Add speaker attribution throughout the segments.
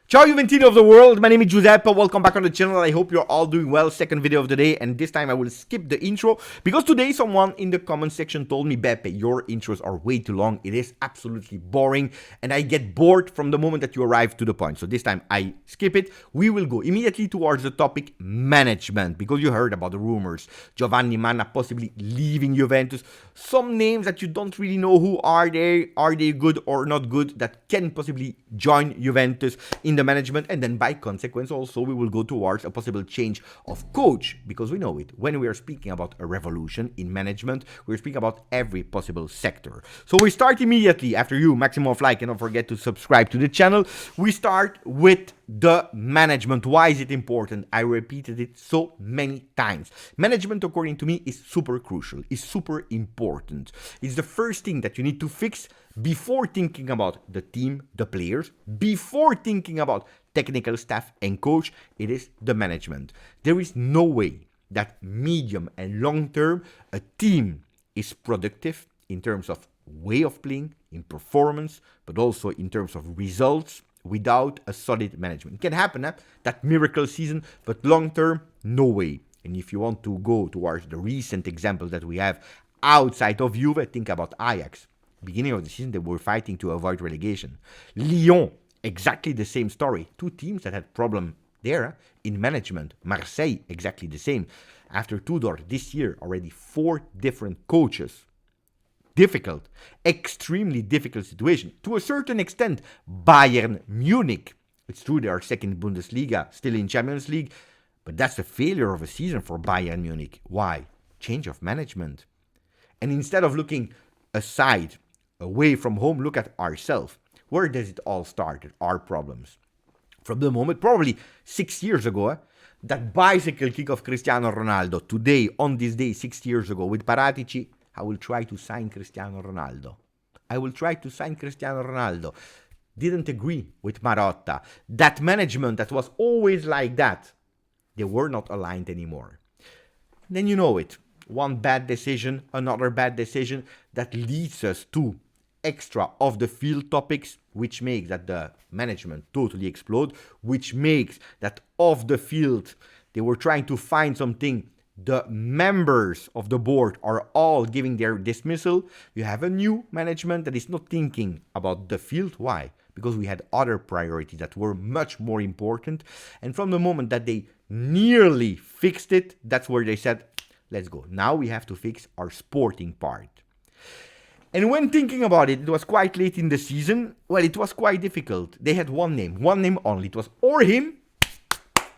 Speaker 1: Ciao Juventini of the world, my name is Giuseppe, welcome back on the channel. I hope you're all doing well. Second video of the day, and this time I will skip the intro because today someone in the comment section told me, Beppe, your intros are way too long, it is absolutely boring and I get bored from the moment that you arrive to the point. So this time I skip it. We will go immediately towards the topic management, because you heard about the rumors, Giovanni Manna possibly leaving Juventus, some names that you don't really know who are they good or not good, that can possibly join Juventus in the management, and then by consequence also we will go towards a possible change of coach, because we know it, when we are speaking about a revolution in management, we're speaking about every possible sector. So we start immediately after you, maximum of like, and don't forget to subscribe to the channel. We start with the management. Why is it important? I repeated it so many times. Management, according to me, is super crucial, is super important. It's the first thing that you need to fix before thinking about the team, the players, before thinking about technical staff and coach. It is the management. There is no way that medium and long term a team is productive in terms of way of playing, in performance, but also in terms of results, without a solid management. It can happen, that miracle season, but long term, no way. And if you want to go towards the recent examples that we have outside of Juve, think about Ajax. Beginning of the season, they were fighting to avoid relegation. Lyon, exactly the same story. Two teams that had problem there in management. Marseille, exactly the same. After Tudor, this year, already 4 different coaches. Difficult, extremely difficult situation. To a certain extent, Bayern Munich. It's true they are second Bundesliga, still in Champions League, but that's a failure of a season for Bayern Munich. Why? Change of management. And instead of looking aside, away from home, look at ourselves. Where does it all start? Our problems. From the moment, probably 6 years ago, that bicycle kick of Cristiano Ronaldo, today, on this day, 6 years ago, with Paratici, I will try to sign Cristiano Ronaldo. Didn't agree with Marotta. That management that was always like that, they were not aligned anymore. Then you know it. One bad decision, another bad decision, that leads us to extra off the field topics, which makes that the management totally explode, which makes that off the field they were trying to find something. The members of the board are all giving their dismissal. You have a new management that is not thinking about the field. Why? Because we had other priorities that were much more important. And from the moment that they nearly fixed it, that's where they said, let's go. Now we have to fix our sporting part. And when thinking about it, it was quite late in the season. Well, it was quite difficult. They had one name only. It was or him,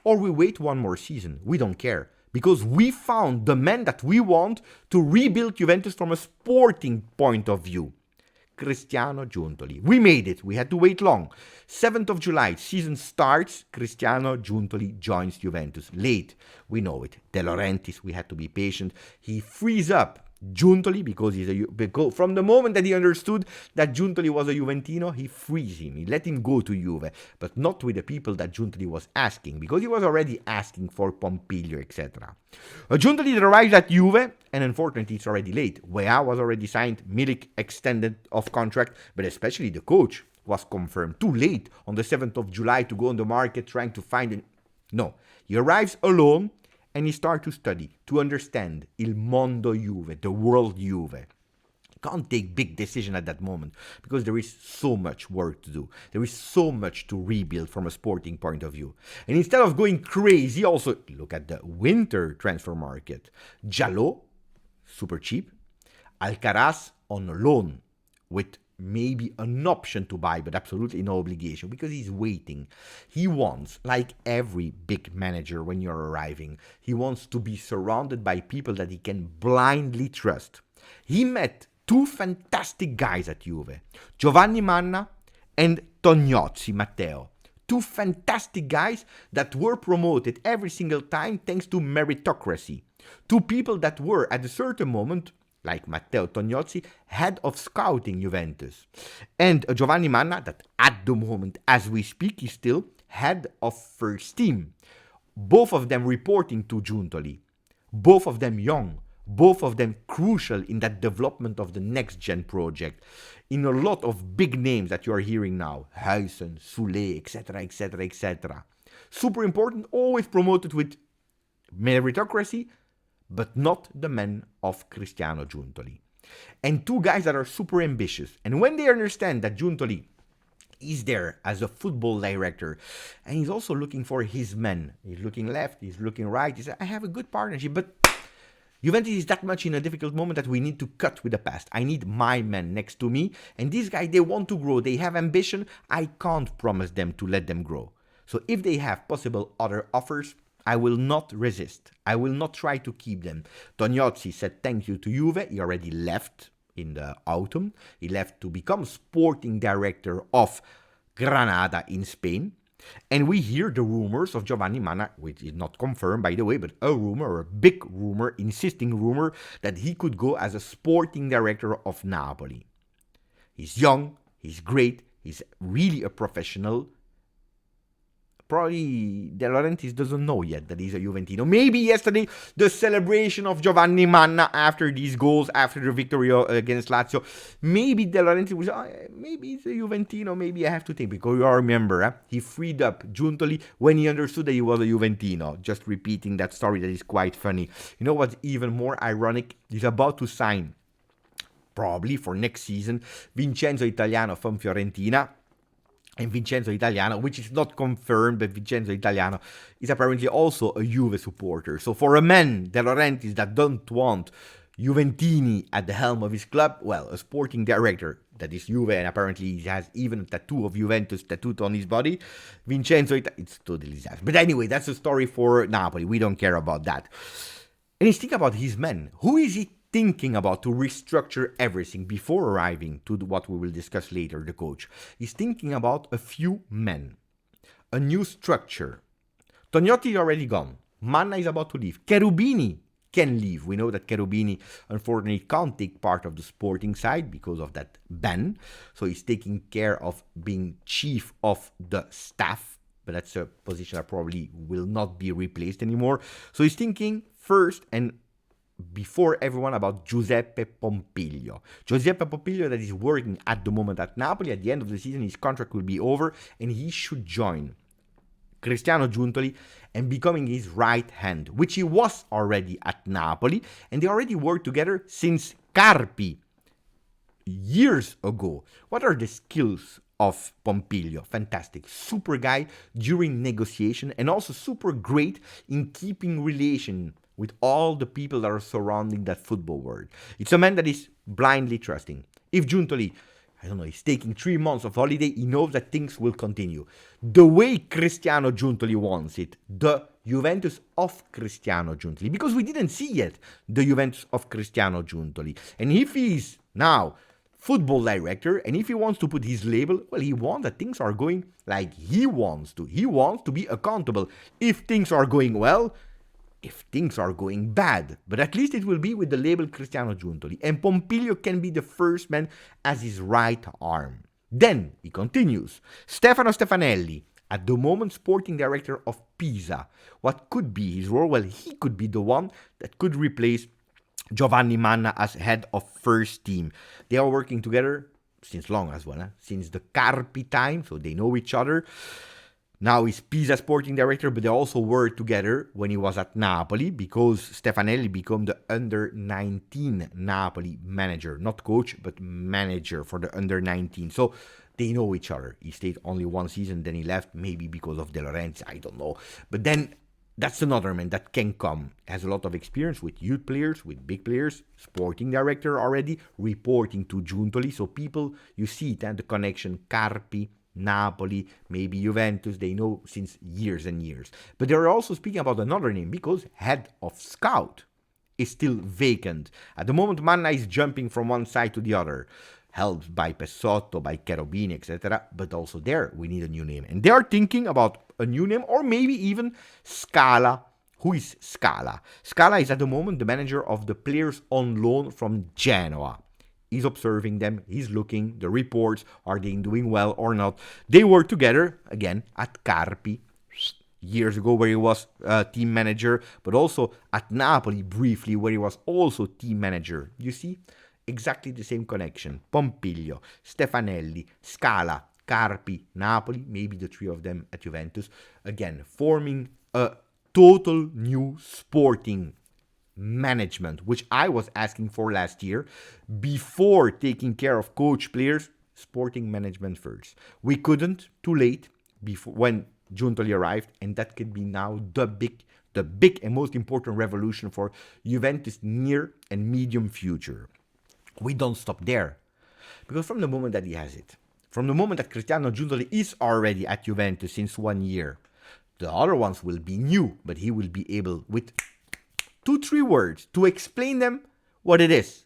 Speaker 1: or we wait one more season. We don't care. Because we found the man that we want to rebuild Juventus from a sporting point of view. Cristiano Giuntoli. We made it. We had to wait long. 7th of July, season starts. Cristiano Giuntoli joins Juventus. Late. We know it. De Laurentiis, we had to be patient. He frees up Giuntoli because from the moment that he understood that Giuntoli was a Juventino, he frees him. He let him go to Juve, but not with the people that Giuntoli was asking, because he was already asking for Pompilio, etc. Giuntoli arrives at Juve, and unfortunately it's already late. Weah was already signed, Milik extended off contract, but especially the coach was confirmed. Too late on the 7th of July to go on the market trying to find it. No, he arrives alone. And he starts to study, to understand il mondo Juve, the world Juve. Can't take big decision at that moment because there is so much work to do. There is so much to rebuild from a sporting point of view. And instead of going crazy, also look at the winter transfer market. Jalot, super cheap. Alcaraz on loan with maybe an option to buy, but absolutely no obligation, because he's waiting. He wants, like every big manager when you're arriving, he wants to be surrounded by people that he can blindly trust. He met 2 fantastic guys at Juve, Giovanni Manna and Tognozzi Matteo. 2 fantastic guys that were promoted every single time thanks to meritocracy. 2 people that were at a certain moment, like Matteo Tognozzi, head of scouting Juventus. And Giovanni Manna, that at the moment, as we speak, is still head of first team. Both of them reporting to Giuntoli. Both of them young. Both of them crucial in that development of the next gen project. In a lot of big names that you are hearing now, Huijsen, Soule, etc., etc., etc. Super important, always promoted with meritocracy, but not the men of Cristiano Giuntoli. And two guys that are super ambitious. And when they understand that Giuntoli is there as a football director, and he's also looking for his men. He's looking left, he's looking right. He said, I have a good partnership, but Juventus is that much in a difficult moment that we need to cut with the past. I need my men next to me. And these guys, they want to grow. They have ambition. I can't promise them to let them grow. So if they have possible other offers, I will not resist. I will not try to keep them. Tognozzi said thank you to Juve. He already left in the autumn. He left to become sporting director of Granada in Spain. And we hear the rumors of Giovanni Manna, which is not confirmed, by the way, but a rumor, or a big rumor, insisting rumor, that he could go as a sporting director of Napoli. He's young, he's great, he's really a professional. Probably De Laurentiis doesn't know yet that he's a Juventino. Maybe yesterday, the celebration of Giovanni Manna after these goals, after the victory against Lazio, maybe De Laurentiis was, maybe he's a Juventino, maybe I have to think. Because you all remember, he freed up Giuntoli when he understood that he was a Juventino. Just repeating that story that is quite funny. You know what's even more ironic? He's about to sign, probably for next season, Vincenzo Italiano from Fiorentina. And Vincenzo Italiano, which is not confirmed, but Vincenzo Italiano is apparently also a Juve supporter. So for a man, De Laurentiis, that don't want Juventini at the helm of his club, well, a sporting director that is Juve, and apparently he has even a tattoo of Juventus tattooed on his body, Vincenzo Italiano, it's totally disaster. But anyway, that's a story for Napoli. We don't care about that. And he's thinking about his men. Who is he thinking about to restructure everything before arriving to what we will discuss later, the coach? He's thinking about a few men, a new structure. Tognozzi is already gone. Manna is about to leave. Cherubini can leave. We know that Cherubini, unfortunately, can't take part of the sporting side because of that ban. So he's taking care of being chief of the staff. But that's a position that probably will not be replaced anymore. So he's thinking first and before everyone about Giuseppe Pompilio. Giuseppe Pompilio that is working at the moment at Napoli. At the end of the season, his contract will be over and he should join Cristiano Giuntoli and becoming his right hand, which he was already at Napoli. And they already worked together since Carpi years ago. What are the skills of Pompilio? Fantastic. Super guy during negotiation and also super great in keeping relation with all the people that are surrounding that football world. It's a man that is blindly trusting. If Giuntoli, I don't know, he's taking 3 months of holiday, he knows that things will continue. The way Cristiano Giuntoli wants it, the Juventus of Cristiano Giuntoli, because we didn't see yet the Juventus of Cristiano Giuntoli. And if he's now football director, and if he wants to put his label, well, he wants that things are going like he wants to. He wants to be accountable. If things are going well, if things are going bad, but at least it will be with the label Cristiano Giuntoli. And Pompilio can be the first man as his right arm. Then, he continues, Stefano Stefanelli, at the moment sporting director of Pisa. What could be his role? Well, he could be the one that could replace Giovanni Manna as head of first team. They are working together since long as well, since the Carpi time, so they know each other. Now he's Pisa sporting director, but they also worked together when he was at Napoli because Stefanelli became the under-19 Napoli manager. Not coach, but manager for the under-19. So they know each other. He stayed only 1 season, then he left, maybe because of De Laurentiis, I don't know. But then that's another man that can come. Has a lot of experience with youth players, with big players, sporting director already, reporting to Giuntoli. So people, you see it, the connection, Carpi, Napoli, maybe Juventus, they know since years and years. But they're also speaking about another name because head of scout is still vacant. At the moment, Manna is jumping from one side to the other, helped by Pessotto, by Cherubini, etc. But also there, we need a new name. And they are thinking about a new name or maybe even Scala. Who is Scala? Scala is at the moment the manager of the players on loan from Genoa. He's observing them, he's looking, the reports, are they doing well or not? They work together, again, at Carpi. years ago where he was team manager, but also at Napoli briefly where he was also team manager. You see? Exactly the same connection. Pompilio, Stefanelli, Scala, Carpi, Napoli, maybe the three of them at Juventus. Again, forming a total new sporting management, which I was asking for last year, before taking care of coach players, sporting management first. We couldn't, too late, before when Giuntoli arrived, and that could be now the big and most important revolution for Juventus' near and medium future. We don't stop there, because from the moment that he has it, from the moment that Cristiano Giuntoli is already at Juventus since 1 year, the other ones will be new, but he will be able, with 2-3 words, to explain them what it is,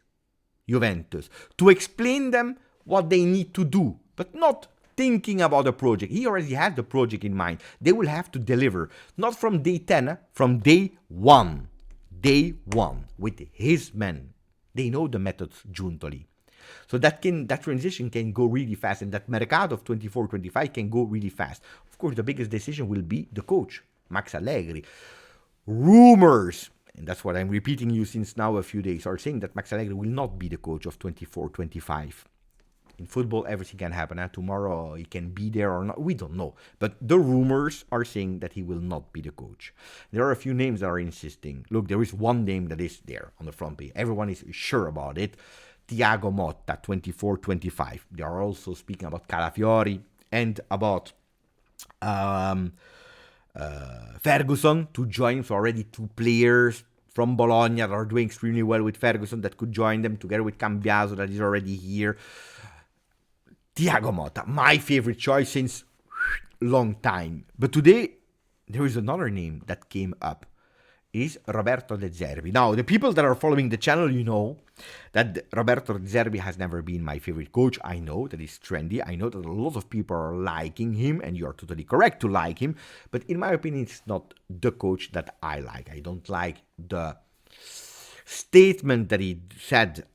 Speaker 1: Juventus, to explain them what they need to do, but not thinking about a project. He already has the project in mind. They will have to deliver, not from day 10, from day 1. Day 1, with his men. They know the methods, Giuntoli. So that transition can go really fast, and that mercato of 24-25 can go really fast. Of course, the biggest decision will be the coach, Max Allegri. Rumors, and that's what I'm repeating you since now a few days, are saying that Max Allegri will not be the coach of 24-25. In football, everything can happen. Tomorrow he can be there or not. We don't know. But the rumors are saying that he will not be the coach. There are a few names that are insisting. Look, there is one name that is there on the front page. Everyone is sure about it. Thiago Motta, 24-25. They are also speaking about Calafiori and about Ferguson to join. So already 2 players from Bologna that are doing extremely well with Ferguson that could join them, together with Cambiaso that is already here. Thiago Motta, my favorite choice since long time. But today, there is another name that came up. It is Roberto De Zerbi. Now, the people that are following the channel, you know that Roberto De Zerbi has never been my favorite coach. I know that he's trendy. I know that a lot of people are liking him, and you are totally correct to like him. But in my opinion, it's not the coach that I like. I don't like the statement that he said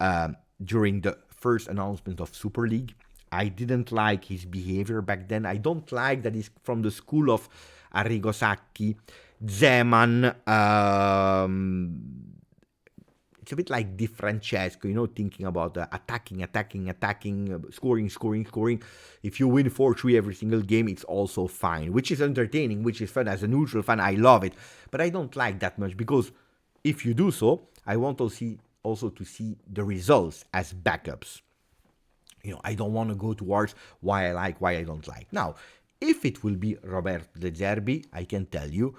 Speaker 1: during the first announcement of Super League. I didn't like his behavior back then. I don't like that he's from the school of Arrigo Sacchi, Zeman. It's a bit like Di Francesco, you know, thinking about attacking, scoring. If you win 4-3 every single game, it's also fine, which is entertaining, which is fun. As a neutral fan, I love it. But I don't like that much, because if you do so, I want to see the results as backups. You know, I don't want to go towards why I like, why I don't like. Now, if it will be Roberto De Zerbi, I can tell you,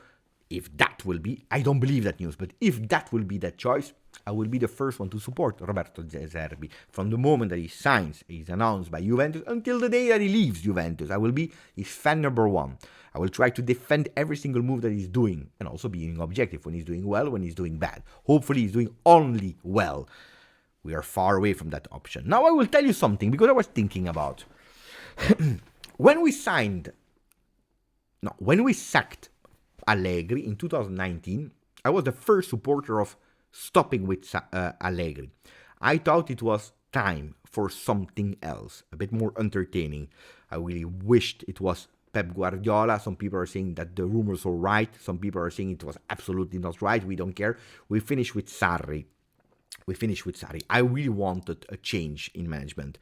Speaker 1: if that will be, I don't believe that news, but if that will be that choice, I will be the first one to support Roberto De Zerbi. From the moment that he signs, he's announced by Juventus, until the day that he leaves Juventus, I will be his fan number 1. I will try to defend every single move that he's doing, and also being objective when he's doing well, when he's doing bad. Hopefully he's doing only well. We are far away from that option. Now I will tell you something, because I was thinking about when we sacked Allegri in 2019, I was the first supporter of stopping with Allegri. I thought it was time for something else, a bit more entertaining. I really wished it was Pep Guardiola. Some people are saying that the rumors were right. Some people are saying it was absolutely not right. We don't care. We finished with Sarri. I really wanted a change in management.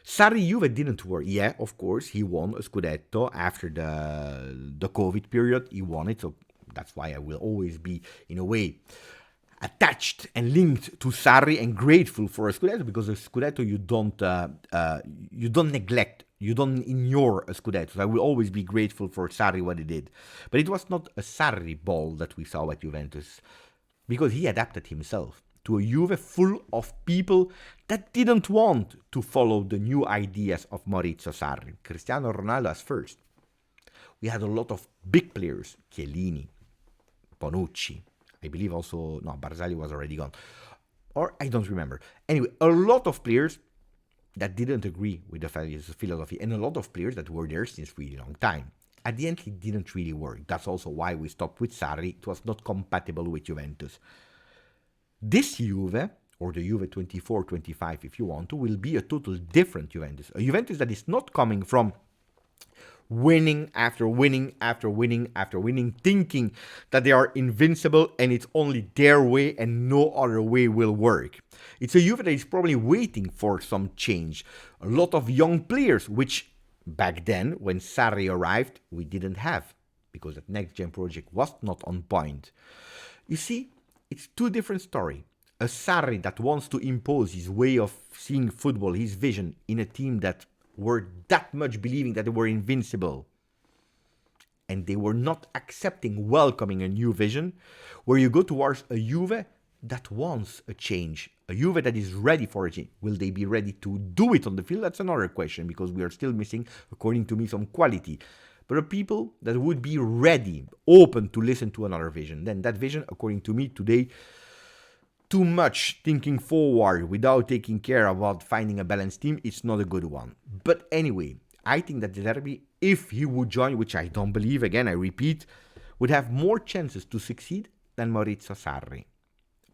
Speaker 1: Sarri-Juve didn't work. Yeah, of course, he won a Scudetto after the COVID period. He won it, so that's why I will always be, in a way, attached and linked to Sarri and grateful for a Scudetto, because a Scudetto you don't neglect, you don't ignore a Scudetto. So I will always be grateful for Sarri, what he did. But it was not a Sarri ball that we saw at Juventus, because he adapted himself to a Juve full of people that didn't want to follow the new ideas of Maurizio Sarri. Cristiano Ronaldo as first. We had a lot of big players, Chiellini, Bonucci, I believe also, no, Barzagli was already gone, or I don't remember. Anyway, a lot of players that didn't agree with the philosophy, and a lot of players that were there since really long time. At the end, it didn't really work. That's also why we stopped with Sarri. It was not compatible with Juventus. This Juve, or the Juve 24-25 if you want to, will be a total different Juventus. A Juventus that is not coming from winning after winning after winning after winning, thinking that they are invincible and it's only their way and no other way will work. It's a Juve that is probably waiting for some change. A lot of young players, which back then, when Sarri arrived, we didn't have, because that next-gen project was not on point. You see, it's two different stories. A Sarri that wants to impose his way of seeing football, his vision, in a team that were that much believing that they were invincible. And they were not accepting, welcoming a new vision, where you go towards a Juve that wants a change. A Juve that is ready for a change. Will they be ready to do it on the field? That's another question, because we are still missing, according to me, some quality. But a people that would be ready, open to listen to another vision. Then that vision, according to me, today, too much thinking forward without taking care about finding a balanced team, it's not a good one. But anyway, I think that De Zerbi, if he would join, which I don't believe, again, I repeat, would have more chances to succeed than Maurizio Sarri.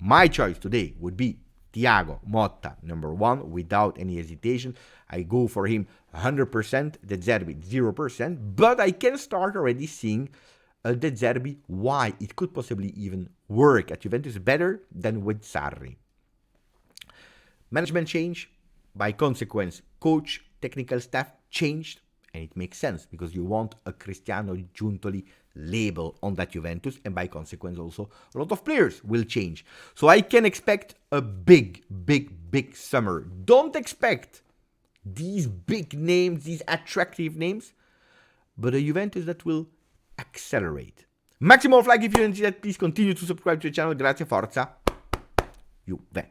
Speaker 1: My choice today would be Thiago Motta, number one, without any hesitation. I go for him 100%, De Zerbi 0%, but I can start already seeing De Zerbi why it could possibly even work at Juventus better than with Sarri. Management change, by consequence, coach, technical staff changed, and it makes sense because you want a Cristiano Giuntoli label on that Juventus, and by consequence also a lot of players will change. So I can expect a big summer. Don't expect these big names, these attractive names, but a Juventus that will accelerate. Maximum of like if you enjoyed that. Please continue to subscribe to the channel. Grazie, forza, Juve.